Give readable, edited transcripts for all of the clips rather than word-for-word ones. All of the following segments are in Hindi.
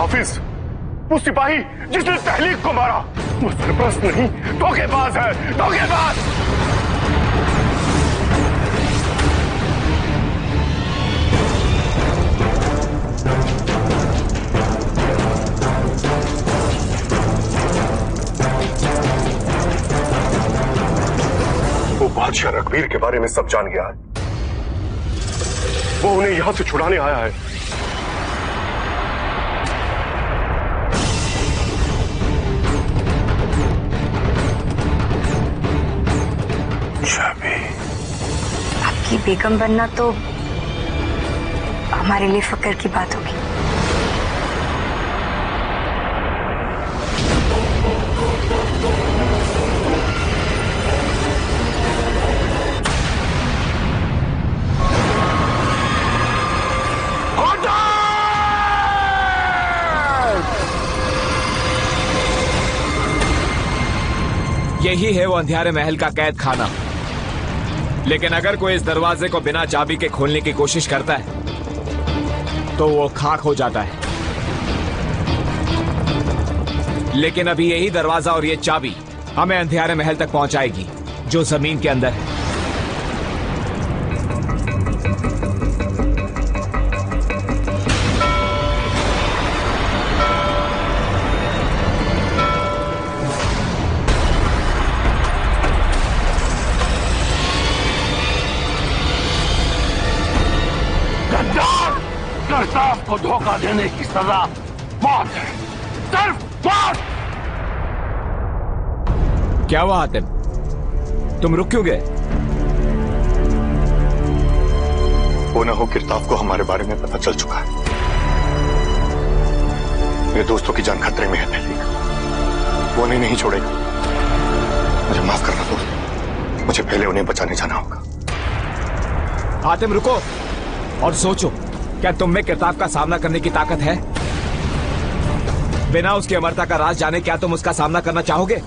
हाफिज, वो सिपाही जिसने तहलीक को मारा, वो सरपरस्त नहीं, धोखेबाज है, धोखेबाज। वो बादशाह रघुवीर के बारे में सब जान गया है। वो उन्हें यहां से छुड़ाने आया है। चाबी। आपकी बेगम बनना तो हमारे लिए फक्र की बात होगी। यही है वो अंधियारे महल का कैद खाना। लेकिन अगर कोई इस दरवाजे को बिना चाबी के खोलने की कोशिश करता है तो वो खाक हो जाता है। लेकिन अभी यही दरवाजा और ये चाबी हमें अंधियारे महल तक पहुंचाएगी, जो जमीन के अंदर है। करताब को धोखा देने की सजा मौत है, सिर्फ मौत। क्या हुआ हातिम, तुम रुक क्यों गए? वो ना हो किरताब को हमारे बारे में पता चल चुका है। मेरे दोस्तों की जान खतरे में है तहलीक। वो उन्हें नहीं छोड़ेगा। मुझे माफ करना दोस्त, मुझे पहले उन्हें बचाने जाना होगा। हातिम रुको और सोचो, क्या तुम में किरताब का सामना करने की ताकत है? बिना उसकी अमरता का राज जाने क्या तुम उसका सामना करना चाहोगे?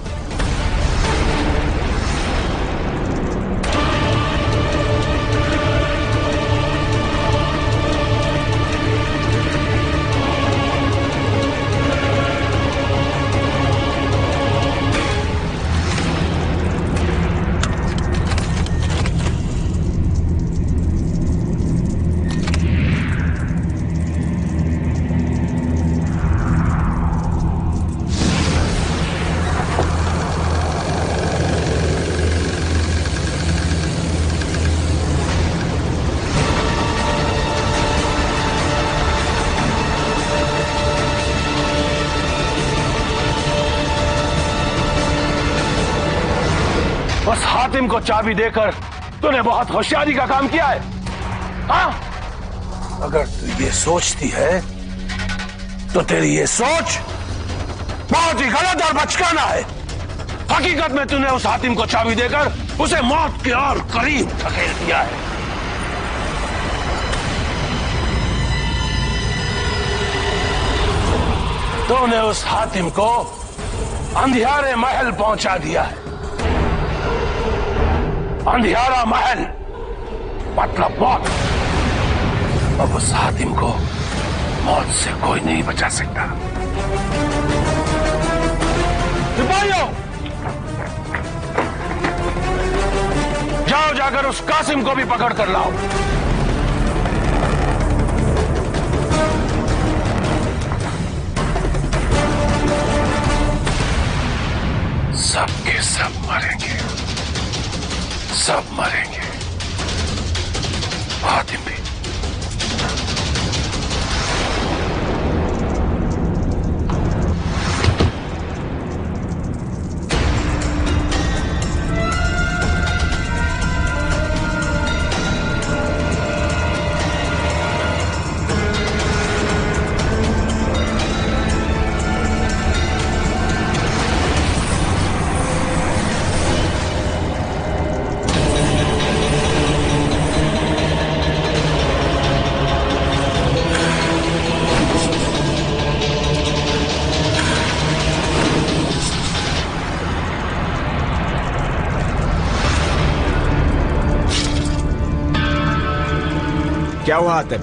बस हातिम को चाबी देकर तूने बहुत होशियारी का काम किया है। हाँ? अगर तू ये सोचती है तो तेरी ये सोच बहुत ही गलत और बचकाना है। हकीकत में तूने उस हातिम को चाबी देकर उसे मौत के और करीब धकेल दिया है। तूने उस हातिम को अंधियारे महल पहुंचा दिया है। अंधियारा महल मतलब मौत। अब उस हातिम को मौत से कोई नहीं बचा सकता। सिपाहियों, जाओ जाकर उस कासिम को भी पकड़ कर लाओ। सब के सब मरेंगे, सब मरेंगे, हातिम भी। क्या हुआ हातिम?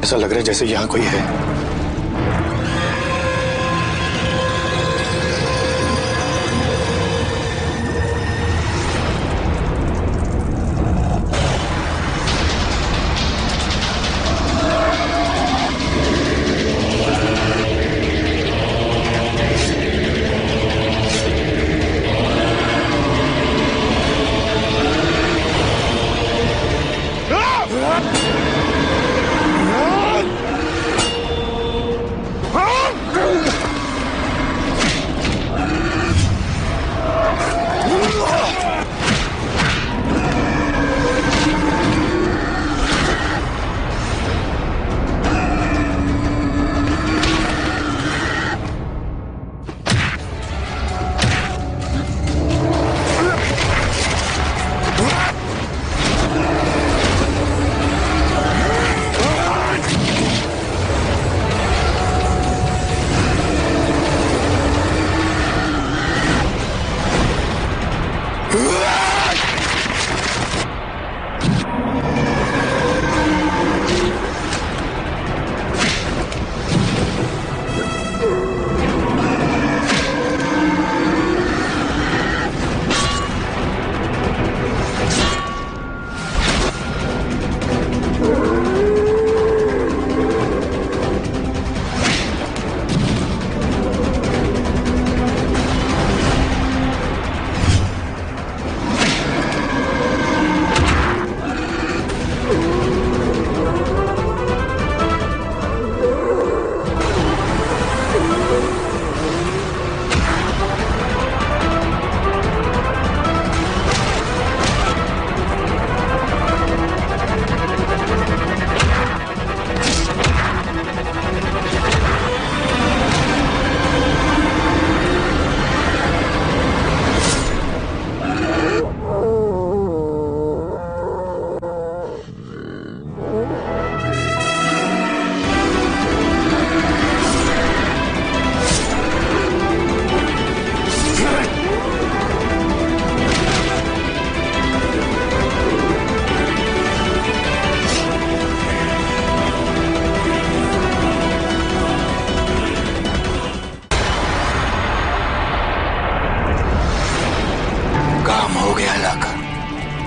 ऐसा लग रहा है जैसे यहां कोई है।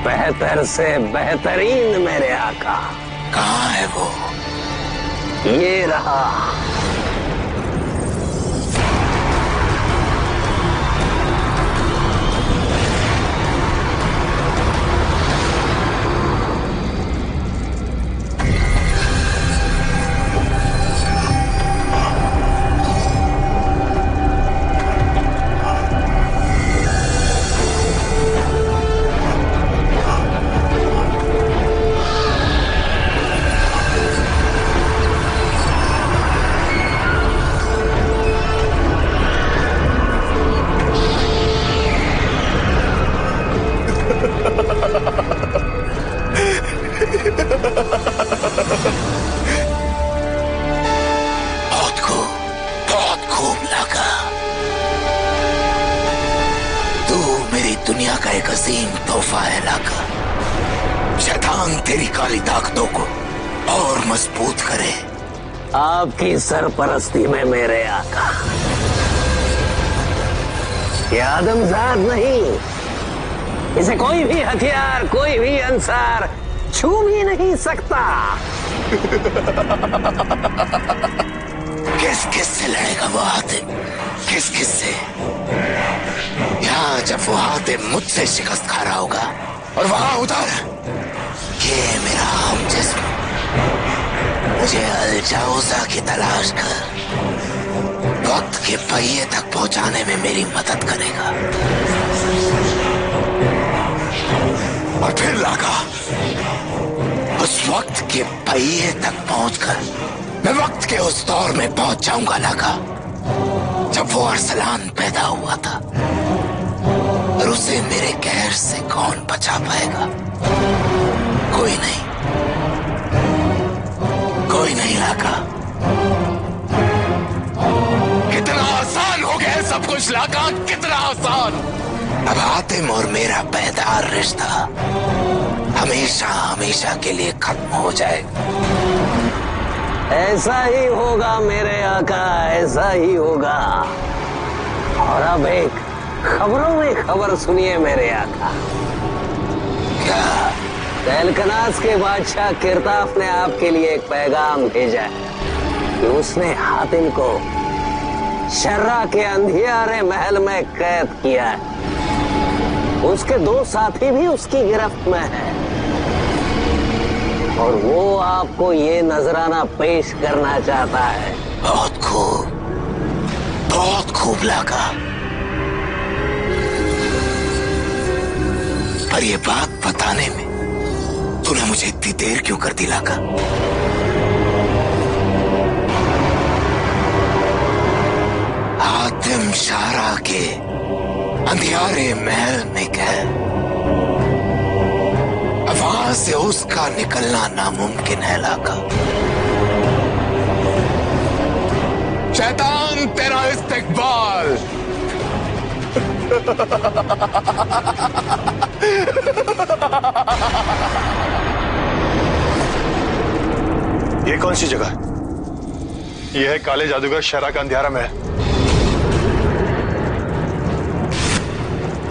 बेहतर से बेहतरीन मेरे आका। कहाँ है वो? ये रहा। बहुत खूब लाका। तू मेरी दुनिया का एक अजीम तोहफा है लाका। शैतान तेरी काली ताकतों को और मजबूत करे। आपकी सरपरस्ती में मेरे आका। ये आदमजात नहीं, इसे कोई भी हथियार, कोई भी अंसार छू भी नहीं सकता। किस किस से लड़ेगा वो हातिम? किस किस से? यहाँ जब वो हातिम मुझसे शिकस्त खा रहा होगा और वहां उधर ये मेरा हम जिस्म मुझे अल जाऊजा की तलाश कर वक्त के पहिए तक पहुंचाने में मेरी मदद करेगा। और फिर लागा उस वक्त के पहिए तक पहुंचकर मैं वक्त के उस दौर में पहुंच जाऊंगा लागा जब वो अरसलान पैदा हुआ था। और उसे मेरे कहर से कौन बचा पाएगा? कोई नहीं, कोई नहीं लागा। कितना आसान हो गया सब कुछ लागा, कितना आसान। अब हातिम और मेरा पैदार रिश्ता हमेशा हमेशा के लिए खत्म हो जाएगा। ऐसा ही होगा मेरे आका, ऐसा ही होगा। और अब एक खबरों में खबर सुनिए मेरे आका। क्या? तहलकनास के बादशाह किरताफ ने आपके लिए एक पैगाम भेजा है कि उसने हातिम को शर्रा के अंधियारे महल में कैद किया है। उसके 2 साथी भी उसकी गिरफ्त में हैं और वो आपको ये नजराना पेश करना चाहता है। बहुत खूब लागा। पर ये बात बताने में तूने मुझे इतनी देर क्यों कर दी लागा? हातिम शारा के अंधियारे महल में कैद, वहां से उसका निकलना नामुमकिन है लाका। शैतान तेरा इस्तिकबाल। ये कौन सी जगह है? यह है काले जादूगर शर्रा का अंधियारा महल।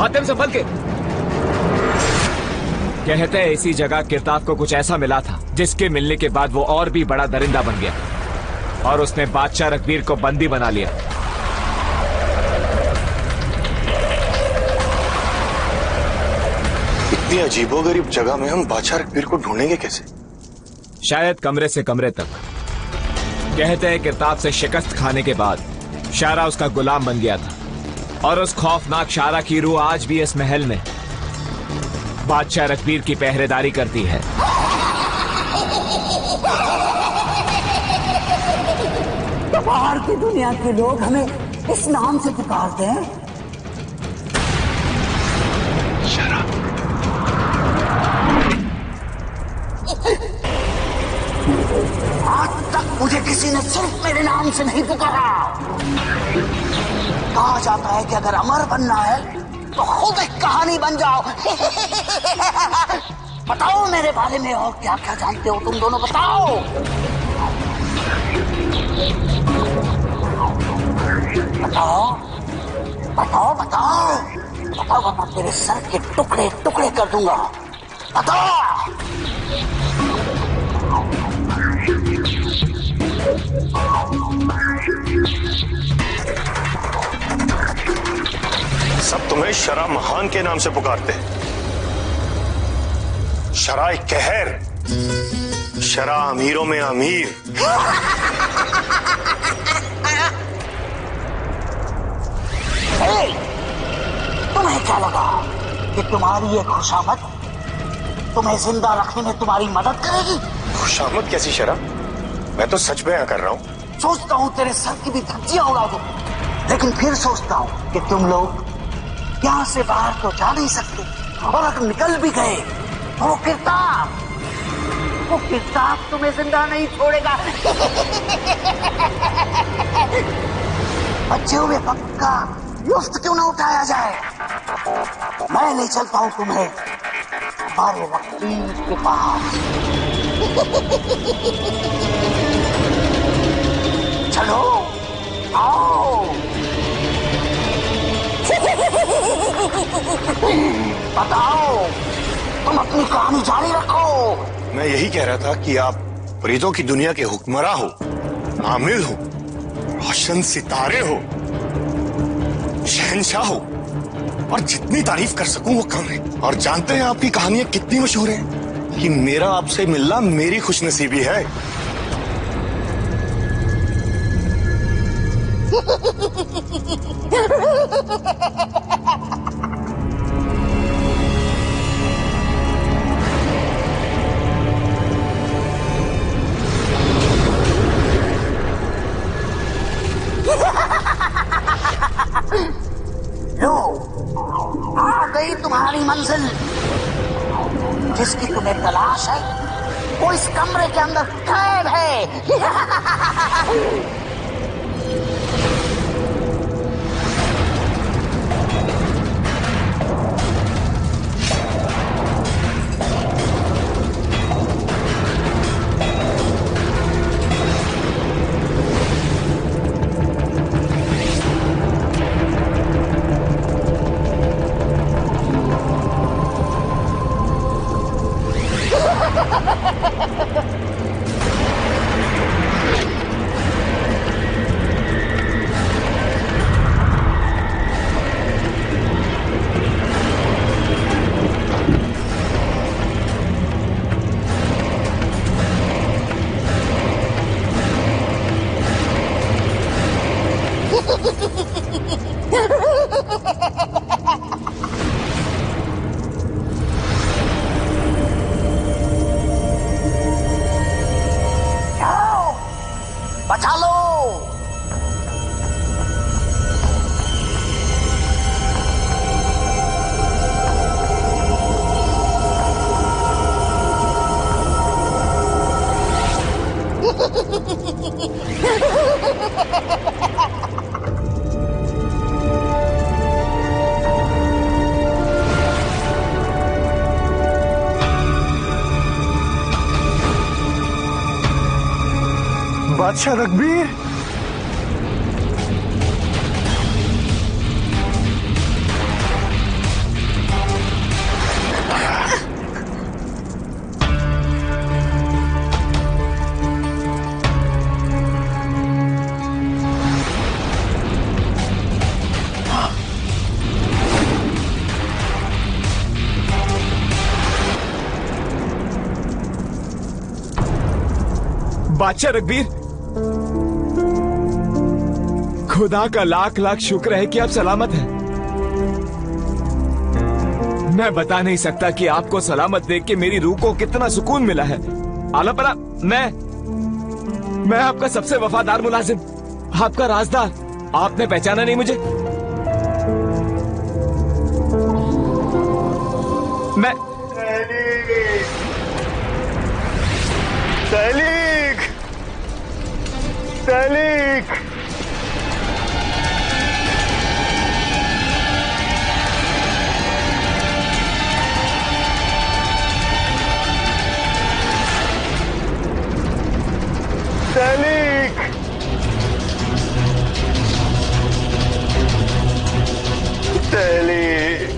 हातिम संभल के। कहते हैं इसी जगह किरताफ को कुछ ऐसा मिला था जिसके मिलने के बाद वो और भी बड़ा दरिंदा बन गया और उसने बादशाह रघबीर को बंदी बना लिया। इतनी अजीबोगरीब जगह में हम बादशाह रघबीर को ढूंढेंगे कैसे? शायद कमरे से कमरे तक। कहते हैं किरताफ से शिकस्त खाने के बाद शारा उसका गुलाम बन गया था और उस खौफनाक शारा की रूह आज भी इस महल में बादशाह रघबीर की पहरेदारी करती है। बाहर की दुनिया के लोग हमें इस नाम से पुकारते हैं। शर्रा। आज तक मुझे किसी ने सिर्फ मेरे नाम से नहीं पुकारा। कहा जाता है कि अगर अमर बनना है तो खुद एक कहानी बन जाओ। बताओ मेरे बारे में और क्या क्या जानते हो तुम दोनों, बताओ। बताओ बताओ बताओ बताओ, वरना तेरे सर के टुकड़े टुकड़े कर दूंगा। बता। सब तुम्हें शरा महान के नाम से पुकारते हैं। शरा एक कहर, शरा अमीरों में अमीर। तुम्हें क्या लगा कि तुम्हारी ये खुशामद तुम्हें जिंदा रखने में तुम्हारी मदद करेगी? खुशामद कैसी शरा? मैं तो सच बयां कर रहा हूं। सोचता हूँ तेरे सर की भी धज्जियां उड़ा दूं, लेकिन फिर सोचता हूँ कि तुम लोग यहाँ से बाहर तो जा नहीं सकते, और अगर निकल भी गए तो वो किरताब तुम्हें जिंदा नहीं छोड़ेगा। बच्चे हुए पक्का लुफ्त क्यों ना उठाया जाए? मैं ले चलता हूँ तुम्हें हमारे वकील के पास। चलो आओ। बताओ, तुम अपनी कहानी जारी रखो। मैं यही कह रहा था कि आप फरीदों की दुनिया के हुक्मरां हो, आमिल हो, रोशन सितारे हो, शहंशाह हो, और जितनी तारीफ कर सकूं वो कम है। और जानते हैं आपकी कहानियां कितनी मशहूर हैं कि मेरा आपसे मिलना मेरी खुशनसीबी है। लो, आ गई तुम्हारी मंजिल। जिसकी तुम्हें तलाश है वो इस कमरे के अंदर कैद है। बचा लो। बादशाह रघबीर, बादशाह रघबीर, खुदा का लाख लाख शुक्र है कि आप सलामत हैं। मैं बता नहीं सकता कि आपको सलामत देख के मेरी रूह को कितना सुकून मिला है। आलमपरा, मैं आपका सबसे वफादार मुलाजिम, आपका राजदार। आपने पहचाना नहीं मुझे? मैं तहलीक, तहलीक, तहलीक, तहलीक।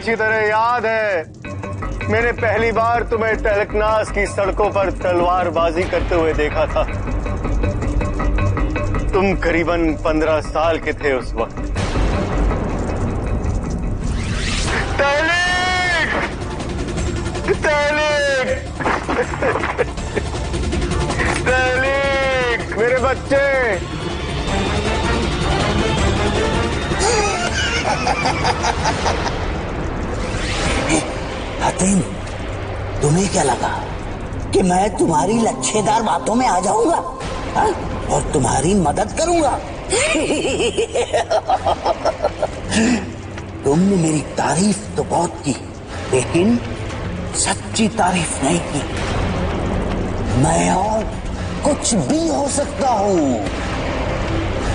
अच्छी तरह याद है, मैंने पहली बार तुम्हें तहलकनास की सड़कों पर तलवारबाजी करते हुए देखा था। तुम करीबन 15 साल के थे उस वक्त। तहलीक! तहलीक! तहलीक! मेरे बच्चे! हातिम, तुम्हें क्या लगा कि मैं तुम्हारी लच्छेदार बातों में आ जाऊंगा और तुम्हारी मदद करूंगा? तुमने मेरी तारीफ तो बहुत की, लेकिन सच्ची तारीफ नहीं की। मैं और कुछ भी हो सकता हूं,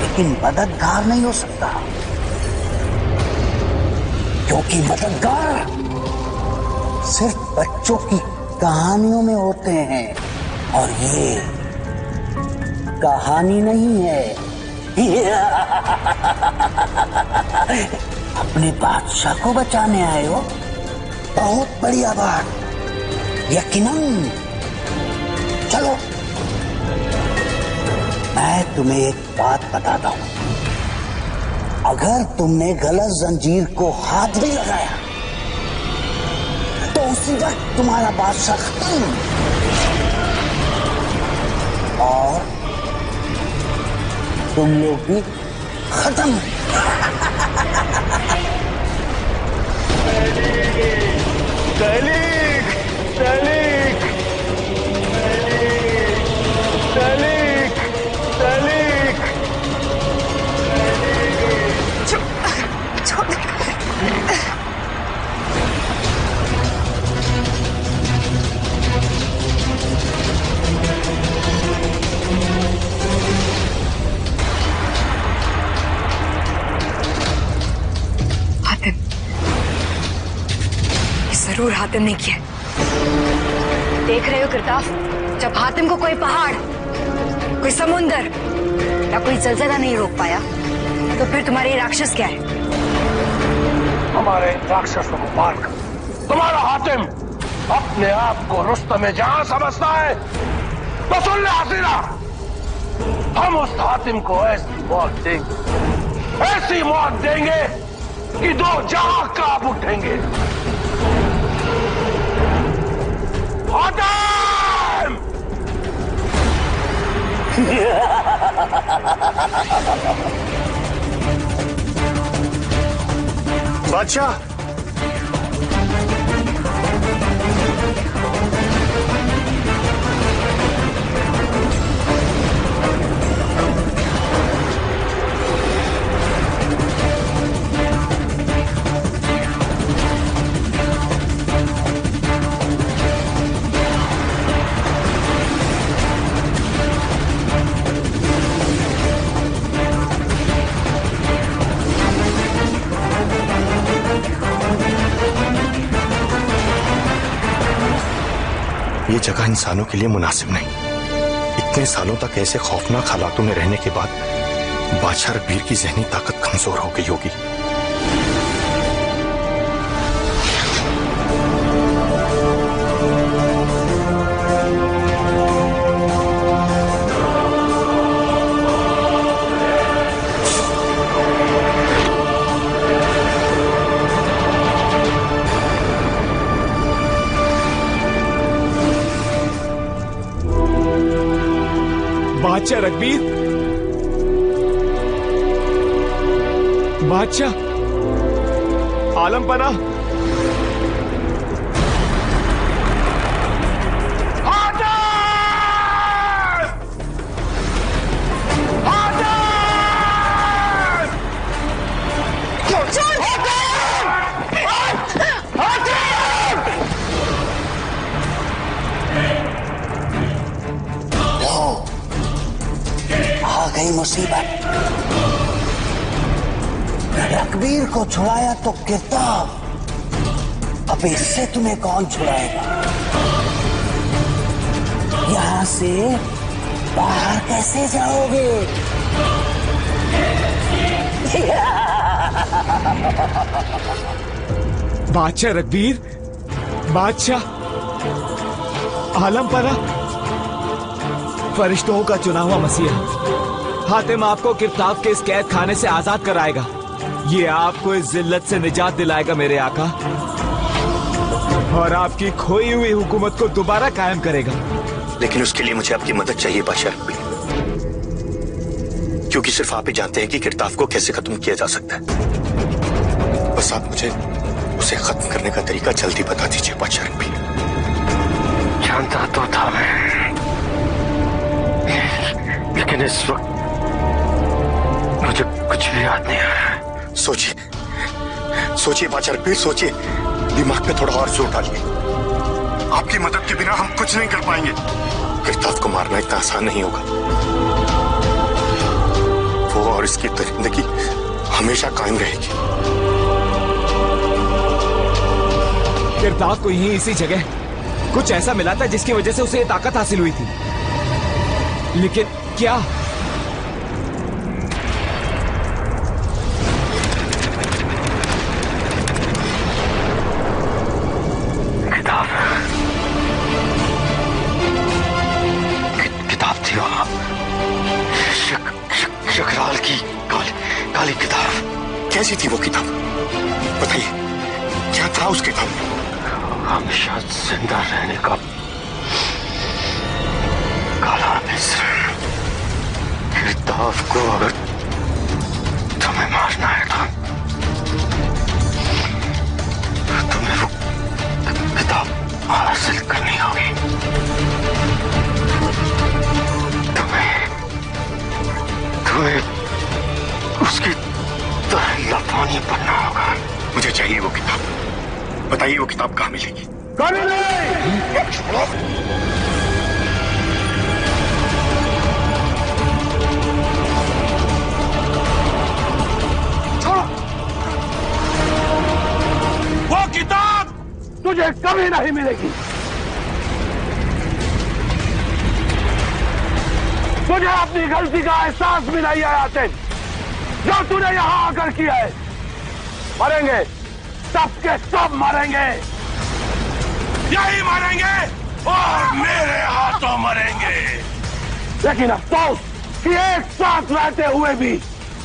लेकिन मददगार नहीं हो सकता, क्योंकि मददगार सिर्फ बच्चों की कहानियों में होते हैं, और ये कहानी नहीं है। अपने बादशाह को बचाने आए हो? बहुत बढ़िया बात, यकीनन। चलो, मैं तुम्हें एक बात बताता हूं। अगर तुमने गलत जंजीर को हाथ भी लगाया तो उसी वक्त तुम्हारा बादशाह खत्म, और तुम लोग भी खत्म। तहलीक! तहलीक! तहलीक! तहलीक! छोड़। हातिम, ये जरूर हातिम ने किया। देख रहे हो किरताफ, जब हातिम को कोई पहाड़, कोई समुंदर या कोई जलजला नहीं रोक पाया, तो फिर तुम्हारे राक्षस क्या है? हमारे राक्षसों को मारकर तुम्हारा हातिम अपने आप को रुस्तम जहां समझता है। तो सुन ले हसीना, हम उस हातिम को ऐसी मौत देंगे कि 2 जहां कांप उठेंगे। हातिम! बादशाह! ये जगह इंसानों के लिए मुनासिब नहीं। इतने सालों तक ऐसे खौफनाक हालातों में रहने के बाद बादशाह रघबीर की जहनी ताकत कमजोर हो गई होगी। बादशाह रघबीर, बादशाह आलम पना, गई मुसीबत। रघबीर को छुड़ाया तो किरताब, अब इससे तुम्हें कौन छुड़ाएगा? यहां से बाहर कैसे जाओगे? बादशाह रघबीर, बादशाह आलमपरा, फरिश्तों का चुना हुआ मसीहा हातिम आपको किरताफ के इस कैद खाने से आजाद कराएगा। ये आपको इस जिल्लत से निजात दिलाएगा मेरे आका, और आपकी खोई हुई हुकूमत को दोबारा कायम करेगा। लेकिन उसके लिए मुझे आपकी मदद चाहिए बादशाह रघबीर, क्योंकि सिर्फ आप ही जानते हैं कि किरताफ को कैसे खत्म किया जा सकता है। बस आप मुझे उसे खत्म करने का तरीका जल्दी बता दीजिए बादशाह रघबीर। जानता तो था मैं, लेकिन इस वक्त मुझे कुछ भी याद नहीं आ रहा। सोचिए सोचिए बादशाह रघबीर, सोचिए, दिमाग पे थोड़ा और जोर डालिए। आपकी मदद के बिना हम कुछ नहीं कर पाएंगे। किरताफ को मारना इतना आसान नहीं होगा। वो और इसकी दरिंदगी हमेशा कायम रहेगी। किरताफ को यहीं इसी जगह कुछ ऐसा मिला था जिसकी वजह से उसे ये ताकत हासिल हुई थी, लेकिन क्या? किताब थी वहां, शकराल की काली किताब। कैसी थी वो किताब? बताइए, क्या था उस किताब में? हमेशा जिंदा रहने का काला मिस्र। किताब को अगर तुम्हें मारना है तो तुम्हें वो किताब हासिल करनी होगी। तुम्हें उसकी तरह लफानी बनना होगा। मुझे चाहिए वो किताब। बताइए वो किताब कहाँ मिलेगी? कभी नहीं। छोड़ो, वो किताब तुझे कभी नहीं मिलेगी। तुझे अपनी गलती का एहसास भी नहीं आया तेन, जो तूने यहां आकर किया है। मरेंगे, सबके सब मरेंगे, यही मरेंगे और मेरे हाथों मरेंगे। लेकिन अफसोस कि एक साथ रहते हुए भी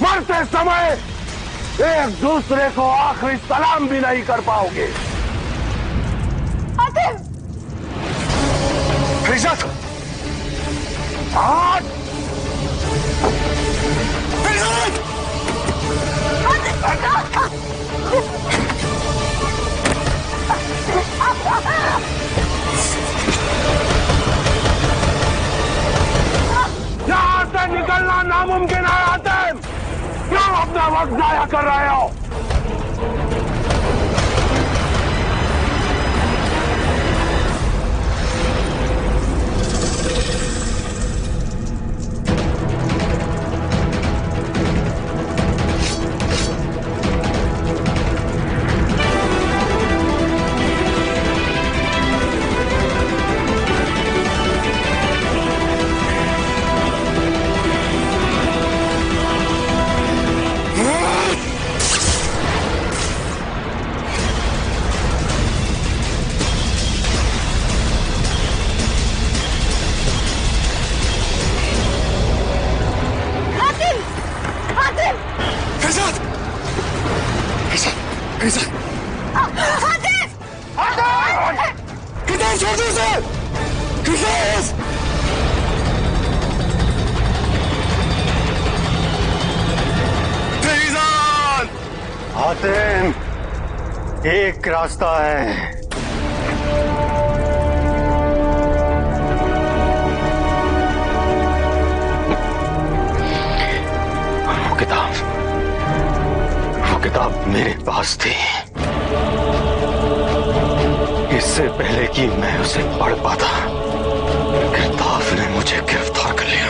मरते समय एक दूसरे को आखिरी सलाम भी नहीं कर पाओगे। फरीजात, आज यहां से निकलना नामुमकिन है। आतिम, क्यों अपना वक्त जाया कर रहे हो? आतिम, एक रास्ता है। वो किताब मेरे पास थी। इससे पहले कि मैं उसे पढ़ पाता, किरताफ ने मुझे गिरफ्तार कर लिया।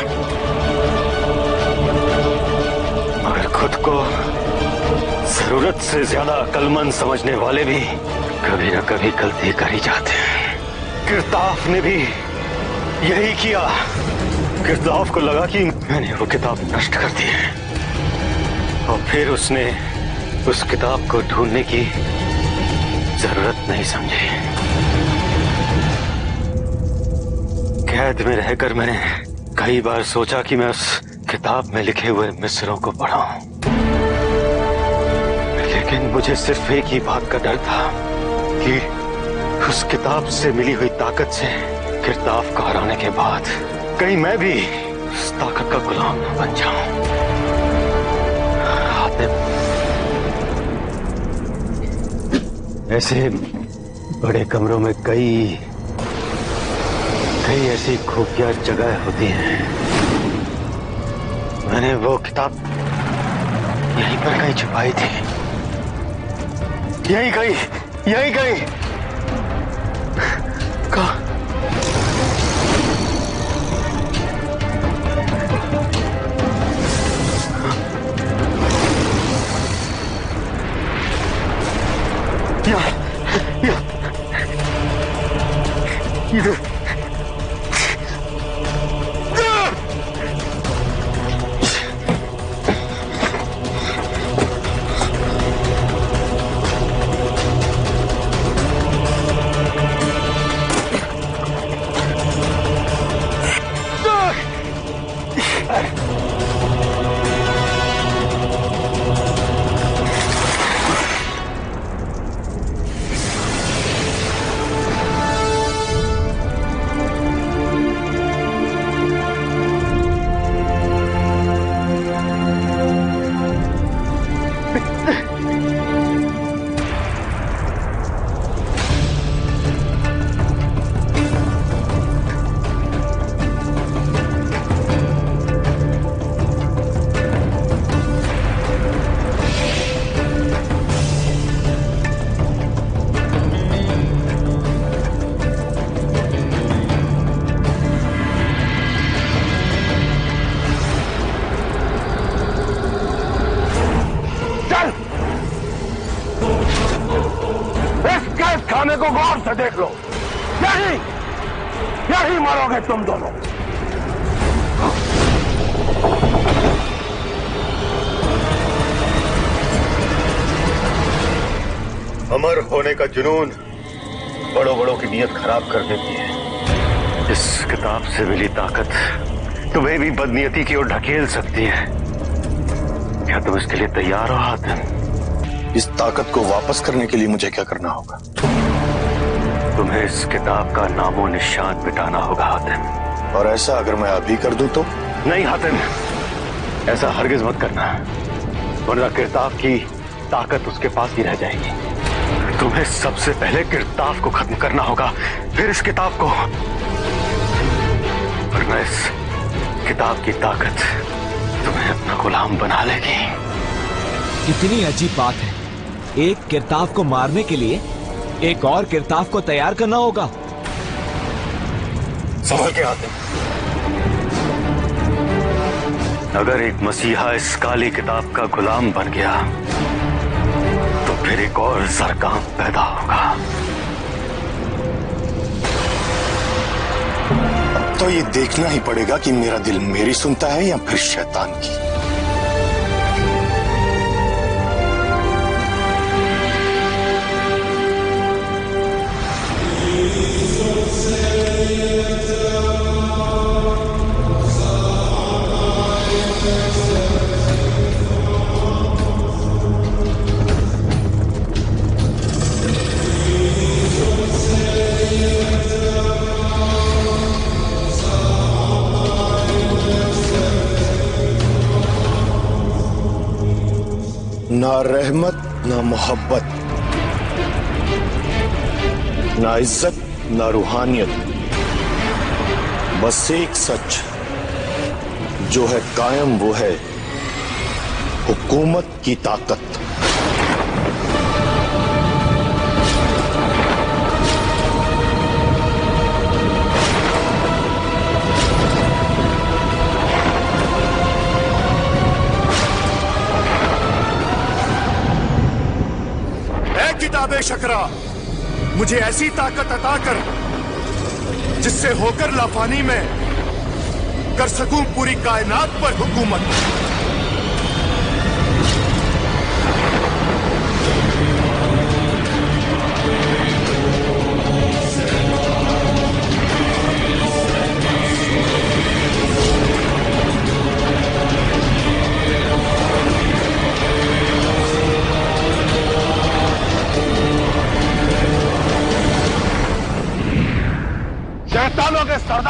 मगर खुद को जरूरत से ज्यादा अक्लमंद समझने वाले भी कभी न कभी गलती कर ही जाते हैं। किरताफ ने भी यही किया। किरताफ को लगा कि मैंने वो किताब नष्ट कर दी है, और फिर उसने उस किताब को ढूंढने की जरूरत नहीं समझी। कैद में रहकर मैंने कई बार सोचा कि मैं उस किताब में लिखे हुए मिसरों को पढ़ाऊं, लेकिन मुझे सिर्फ एक ही बात का डर था कि उस किताब से मिली हुई ताकत से किरताफ को हराने के बाद कहीं मैं भी उस ताकत का गुलाम न बन जाऊं। ऐसे बड़े कमरों में कई ऐसी खुफिया जगह होती हैं। मैंने वो किताब यहीं पर कहीं छुपाई थी, यहीं कहीं कहाँ? इधर। खाने को गौर से देख लो, यही मरोगे तुम दोनों। अमर होने का जुनून बड़ों की नीयत खराब कर देती है। इस किताब से मिली ताकत तुम्हें भी बदनीयती की ओर ढकेल सकती है। क्या तुम इसके लिए तैयार हो हातिम? इस ताकत को वापस करने के लिए मुझे क्या करना होगा? तुम्हें इस किताब का नामो निशान मिटाना होगा हातिम। और ऐसा अगर मैं अभी कर दूं तो? नहीं हातिम, ऐसा हरगिज मत करना, वरना किरताफ की ताकत उसके पास ही रह जाएगी। तुम्हें सबसे पहले किरताफ को खत्म करना होगा, फिर इस किताब को, वरना इस किताब की ताकत तुम्हें अपना गुलाम बना लेगी। कितनी अजीब बात है, एक किरताफ को मारने के लिए एक और किरताफ को तैयार करना होगा। संभल के आते। अगर एक मसीहा इस काली किताब का गुलाम बन गया तो फिर एक और सरकाम पैदा होगा। अब तो ये देखना ही पड़ेगा कि मेरा दिल मेरी सुनता है या फिर शैतान की। ना रहमत, ना मोहब्बत, ना इज्जत, ना रूहानियत, बस एक सच जो है कायम, वो है हुकूमत की ताकत। किताबे शकरा, मुझे ऐसी ताकत अता कर जिससे होकर लाफानी में कर सकूं पूरी कायनात पर हुकूमत।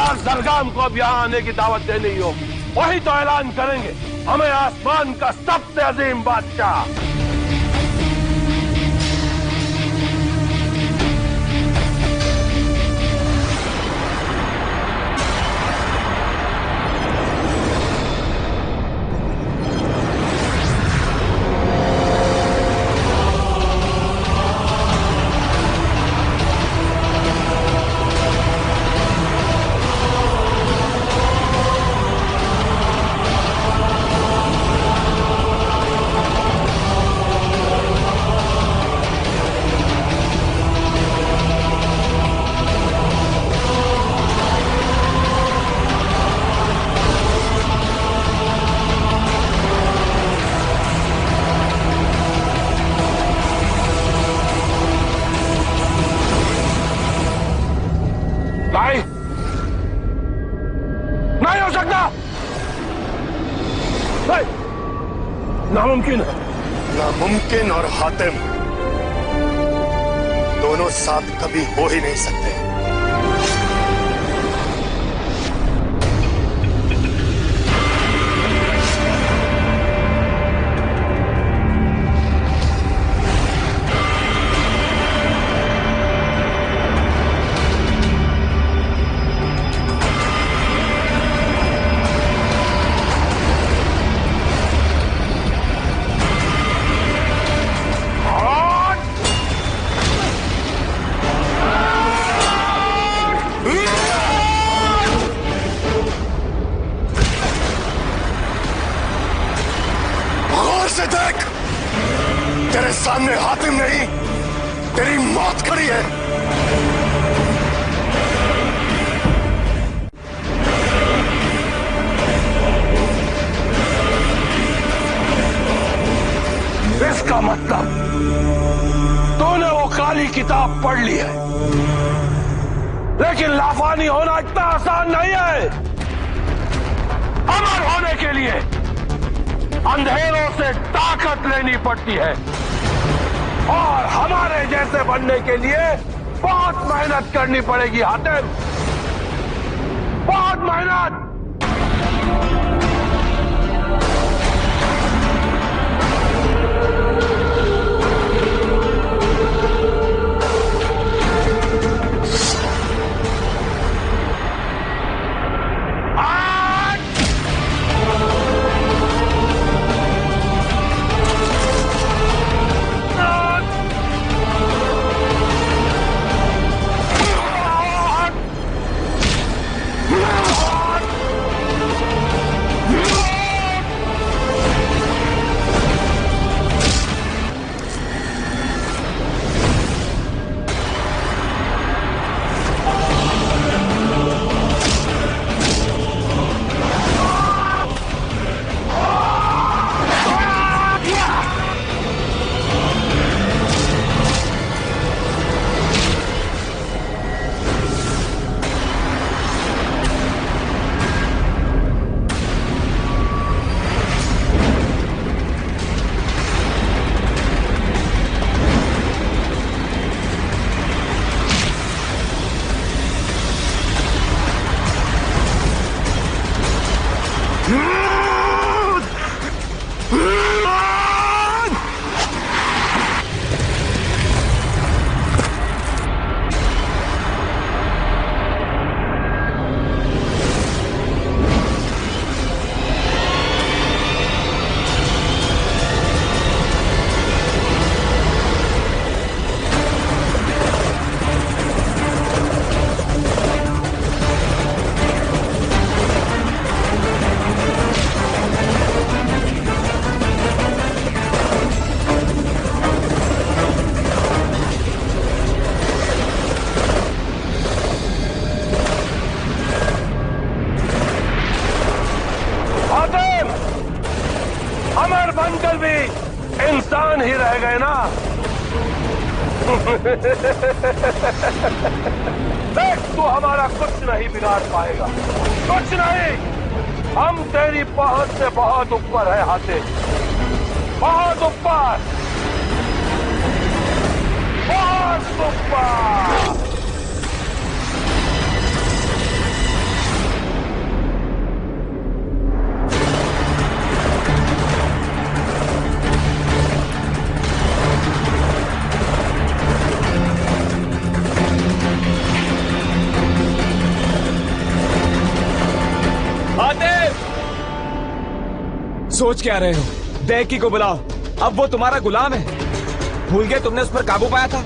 सरदार जरगाम को अब यहाँ आने की दावत देनी हो, वही तो ऐलान करेंगे हमें आसमान का सबसे अजीम बादशाह। नहीं हो सकता, नहीं, नामुमकिन है। नामुमकिन और हातिम दोनों साथ कभी हो ही नहीं सकते। से देख, तेरे सामने हातिम नहीं, तेरी मौत खड़ी है। इसका मतलब तूने वो काली किताब पढ़ ली है, लेकिन लाफानी होना इतना आसान नहीं है। अमर होने के लिए अंधेरों से ताकत लेनी पड़ती है, और हमारे जैसे बनने के लिए बहुत मेहनत करनी पड़ेगी हातिम, बहुत मेहनत। अमर बनकर भी इंसान ही रह गए ना। देख, तू हमारा कुछ नहीं बिगाड़ पाएगा, कुछ नहीं। हम तेरी पहुंच से बहुत ऊपर है हातिम, बहुत ऊपर, बहुत ऊपर। सोच क्या रहे हो? दैकी को बुलाओ, अब वो तुम्हारा गुलाम है। भूल गए तुमने उस पर काबू पाया था?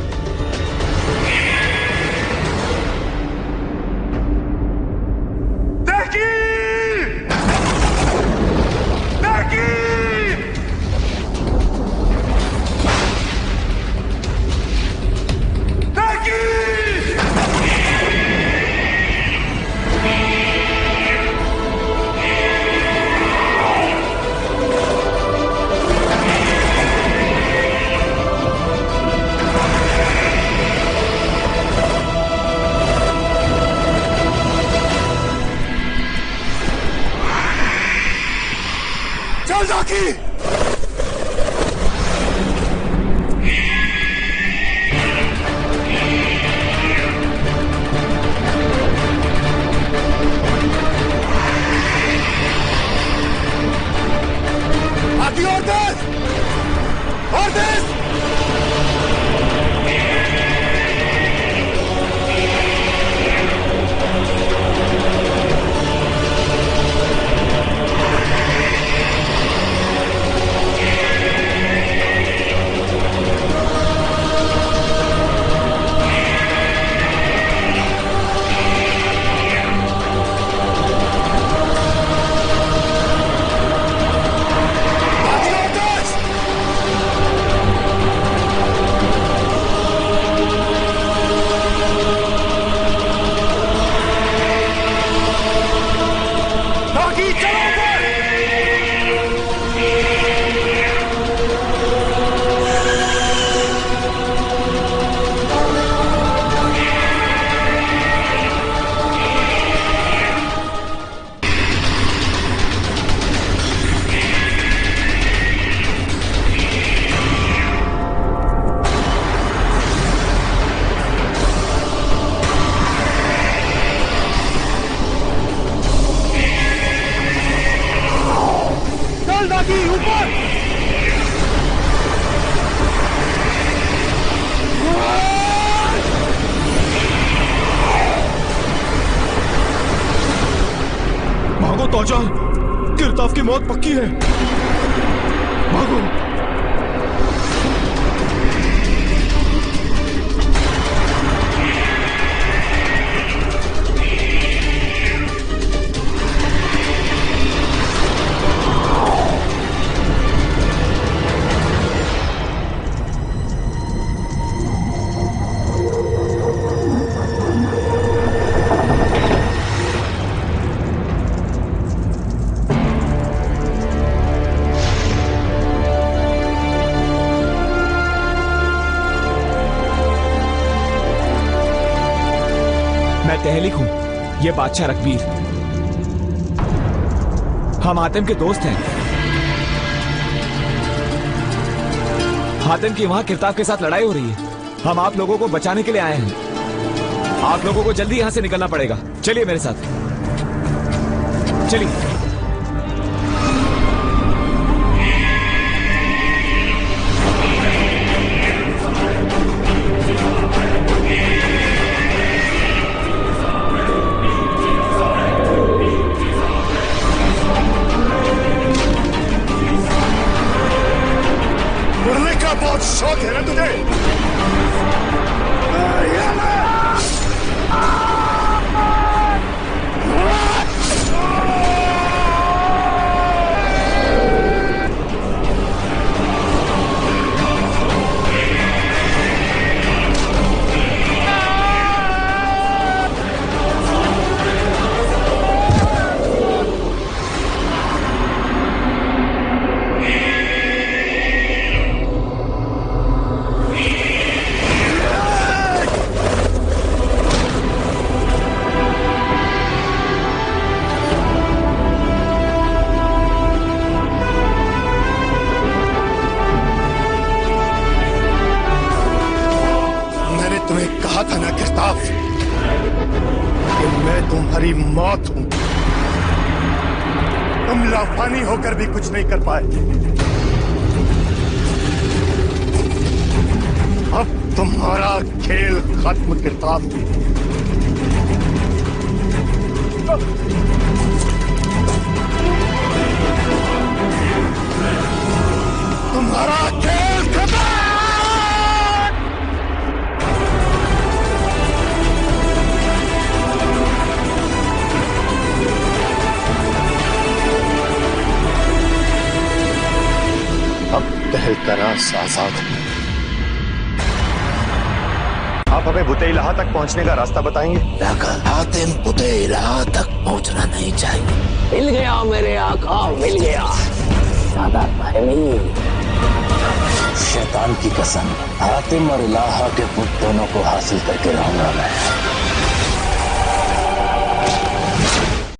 किरताफ की मौत पक्की है। भागो। तहलिक हूं, ये बादशाह रकबीर। हम हातिम के दोस्त हैं। हातिम की वहां किरताफ के साथ लड़ाई हो रही है। हम आप लोगों को बचाने के लिए आए हैं। आप लोगों को जल्दी यहां से निकलना पड़ेगा। चलिए मेरे साथ, चलिए। बहुत शौक है ना तुझे? था ना किरताफ कि मैं तुम्हारी मौत हूं। तुम लाफानी होकर भी कुछ नहीं कर पाए। अब तुम्हारा खेल खत्म किरताफ। तहलतरास आजाद। आप हमें बुतेइलाहा तक पहुंचने का रास्ता बताएंगे? हातिम बुतेइलाहा तक पहुंचना नहीं चाहिए। मिल गया मेरे आका, मिल गया। दादा फहमी, शैतान की कसम, हातिम और इलाहा के पुत दोनों को हासिल करके रहूंगा मैं।